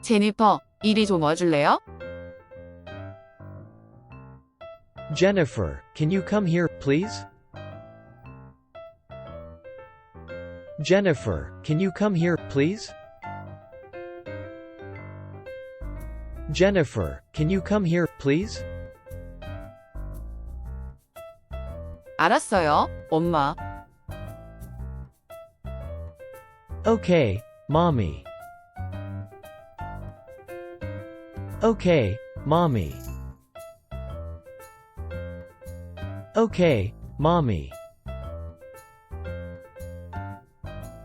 제니퍼, 이리 좀 와줄래요? Jennifer, can you come here, please? Jennifer, can you come here, please? Jennifer, can you come here, please? 알았어요, 엄마. Okay, Mommy. Okay, Mommy. Okay, Mommy.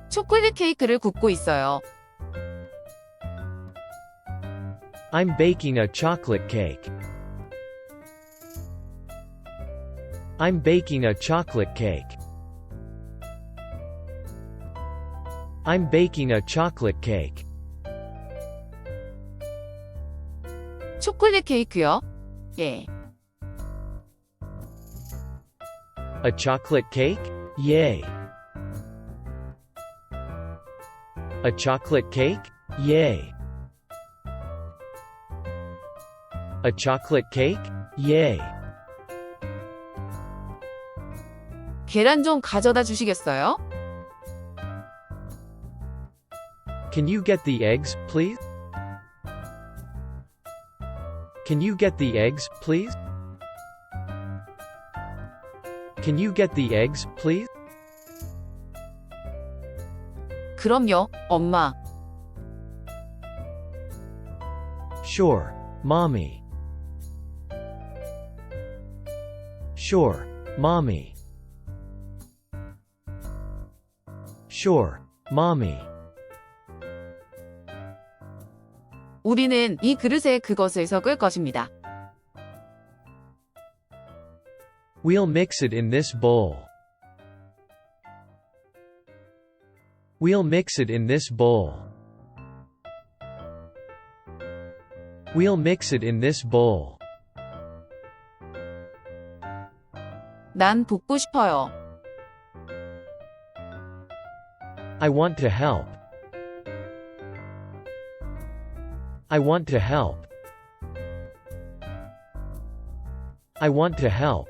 초콜릿 케이크를 굽고 있어요. I'm baking a chocolate cake. I'm baking a chocolate cake. I'm baking a chocolate cake. 초콜릿 케이크요? 예. A chocolate cake? Yay. A chocolate cake? Yay. A chocolate cake? Yay. 계란 좀 가져다 주시겠어요? Can you get the eggs, please? Can you get the eggs, please? Can you get the eggs, please? 그럼요, 엄마. Sure, Mommy. Sure, Mommy. Sure, Mommy. 우리는 이 그릇에 그것을 섞을 것입니다. We'll mix it in this bowl. We'll mix it in this bowl. We'll mix it in this bowl. 난 돕고 싶어요. I want to help. I want to help. I want to help.